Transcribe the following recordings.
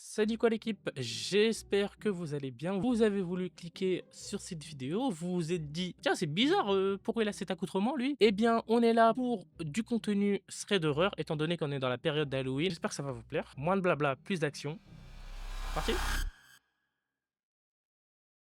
Salut quoi l'équipe, j'espère que vous allez bien. Vous avez voulu cliquer sur cette vidéo, vous vous êtes dit tiens c'est bizarre, pourquoi il a cet accoutrement lui? Eh bien on est là pour du contenu thread d'horreur étant donné qu'on est dans la période d'Halloween. J'espère que ça va vous plaire. Moins de blabla, plus d'action. Parti?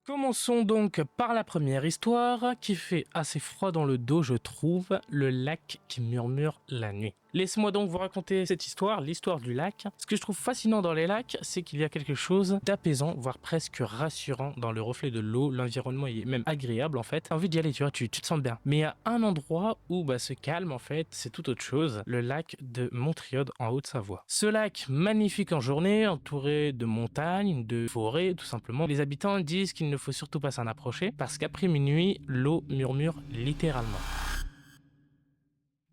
Commençons donc par la première histoire qui fait assez froid dans le dos je trouve, le lac qui murmure la nuit. Laissez-moi donc vous raconter cette histoire, l'histoire du lac. Ce que je trouve fascinant dans les lacs, c'est qu'il y a quelque chose d'apaisant, voire presque rassurant dans le reflet de l'eau. L'environnement est même agréable en fait. T'as envie d'y aller, tu vois, tu te sens bien. Mais il y a un endroit où ce calme en fait, c'est tout autre chose. Le lac de Montriode en Haute-Savoie. Ce lac magnifique en journée, entouré de montagnes, de forêts tout simplement. Les habitants disent qu'il ne faut surtout pas s'en approcher parce qu'après minuit, l'eau murmure littéralement.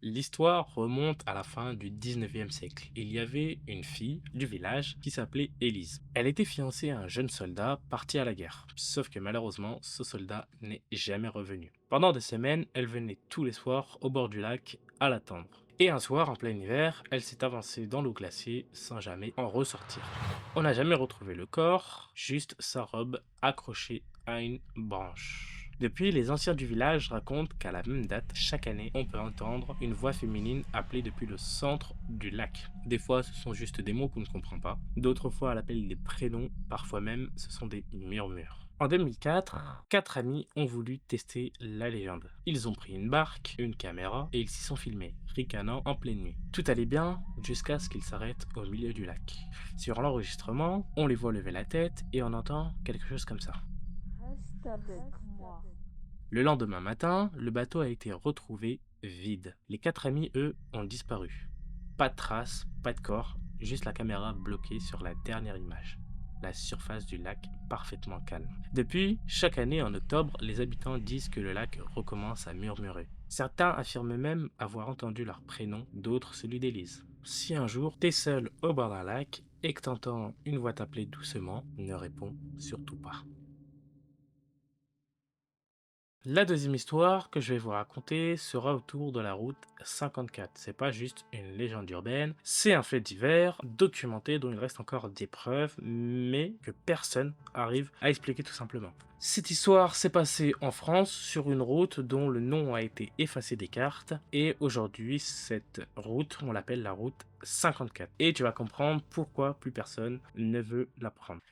L'histoire remonte à la fin du 19e siècle. Il y avait une fille du village qui s'appelait Élise. Elle était fiancée à un jeune soldat parti à la guerre. Sauf que malheureusement, ce soldat n'est jamais revenu. Pendant des semaines, elle venait tous les soirs au bord du lac à l'attendre. Et un soir, en plein hiver, elle s'est avancée dans l'eau glacée sans jamais en ressortir. On n'a jamais retrouvé le corps, juste sa robe accrochée à une branche. Depuis, les anciens du village racontent qu'à la même date, chaque année, on peut entendre une voix féminine appelée depuis le centre du lac. Des fois, ce sont juste des mots qu'on ne comprend pas. D'autres fois, elle appelle des prénoms. Parfois même, ce sont des murmures. En 2004, 4 amis ont voulu tester la légende. Ils ont pris une barque, une caméra et ils s'y sont filmés, ricanant en pleine nuit. Tout allait bien jusqu'à ce qu'ils s'arrêtent au milieu du lac. Sur l'enregistrement, on les voit lever la tête et on entend quelque chose comme ça. Reste avec moi. Le lendemain matin, le bateau a été retrouvé vide. Les 4 amis, eux, ont disparu. Pas de traces, pas de corps, juste la caméra bloquée sur la dernière image. La surface du lac parfaitement calme. Depuis, chaque année en octobre, les habitants disent que le lac recommence à murmurer. Certains affirment même avoir entendu leur prénom, d'autres celui d'Élise. Si un jour, t'es seul au bord d'un lac et que t'entends une voix t'appeler doucement, ne réponds surtout pas. La deuxième histoire que je vais vous raconter sera autour de la route 54. C'est pas juste une légende urbaine, c'est un fait divers documenté dont il reste encore des preuves, mais que personne arrive à expliquer tout simplement. Cette histoire s'est passée en France sur une route dont le nom a été effacé des cartes et aujourd'hui cette route, on l'appelle la route 54. Et tu vas comprendre pourquoi plus personne ne veut la prendre.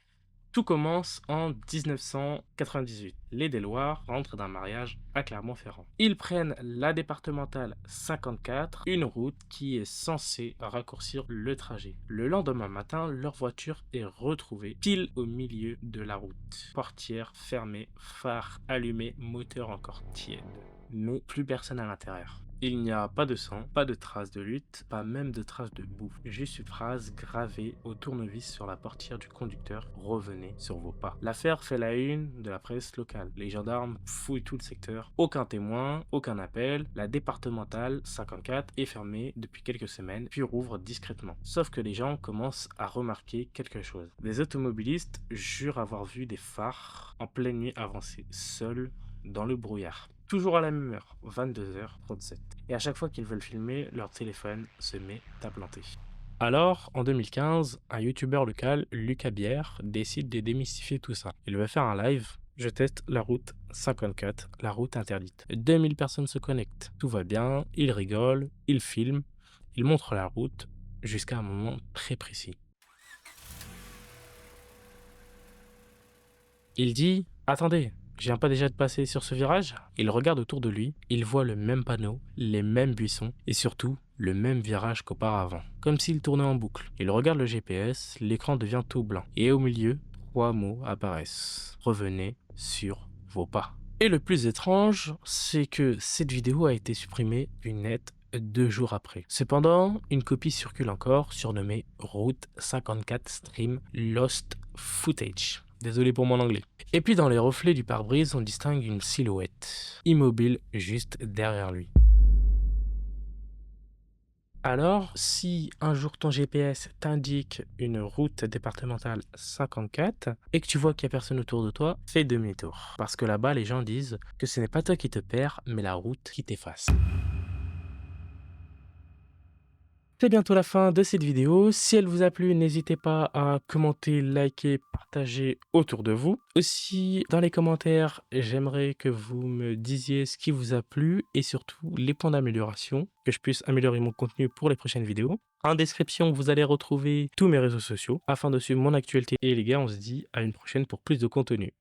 Tout commence en 1998. Les Déloirs rentrent d'un mariage à Clermont-Ferrand. Ils prennent la départementale 54, une route qui est censée raccourcir le trajet. Le lendemain matin, leur voiture est retrouvée pile au milieu de la route. Portière fermée, phare allumé, moteur encore tiède. Mais plus personne à l'intérieur. Il n'y a pas de sang, pas de traces de lutte, pas même de traces de boue. Juste une phrase gravée au tournevis sur la portière du conducteur: revenez sur vos pas. L'affaire fait la une de la presse locale. Les gendarmes fouillent tout le secteur. Aucun témoin, aucun appel. La départementale 54 est fermée depuis quelques semaines, puis rouvre discrètement. Sauf que les gens commencent à remarquer quelque chose. Des automobilistes jurent avoir vu des phares en pleine nuit avancer seuls dans le brouillard. Toujours à la même heure, 22h37. Et à chaque fois qu'ils veulent filmer, leur téléphone se met à planter. Alors, en 2015, un youtubeur local, Lucas Bière, décide de démystifier tout ça. Il veut faire un live. Je teste la route 54, la route interdite. 2000 personnes se connectent. Tout va bien, il rigole, il filme, il montre la route jusqu'à un moment très précis. Il dit: attendez, je viens pas déjà de passer sur ce virage? Il regarde autour de lui, il voit le même panneau, les mêmes buissons et surtout le même virage qu'auparavant, comme s'il tournait en boucle. Il regarde le GPS, l'écran devient tout blanc et au milieu, 3 mots apparaissent: revenez sur vos pas. Et le plus étrange, c'est que cette vidéo a été supprimée du net 2 jours après. Cependant, une copie circule encore, surnommée Route 54 Stream Lost Footage. Désolé pour mon anglais. Et puis dans les reflets du pare-brise, on distingue une silhouette, immobile juste derrière lui. Alors, si un jour ton GPS t'indique une route départementale 54 et que tu vois qu'il n'y a personne autour de toi, fais demi-tour. Parce que là-bas, les gens disent que ce n'est pas toi qui te perds, mais la route qui t'efface. C'est bientôt la fin de cette vidéo. Si elle vous a plu, n'hésitez pas à commenter, liker, partager autour de vous. Aussi, dans les commentaires, j'aimerais que vous me disiez ce qui vous a plu et surtout les points d'amélioration, que je puisse améliorer mon contenu pour les prochaines vidéos. En description, vous allez retrouver tous mes réseaux sociaux afin de suivre mon actualité. Et les gars, on se dit à une prochaine pour plus de contenu.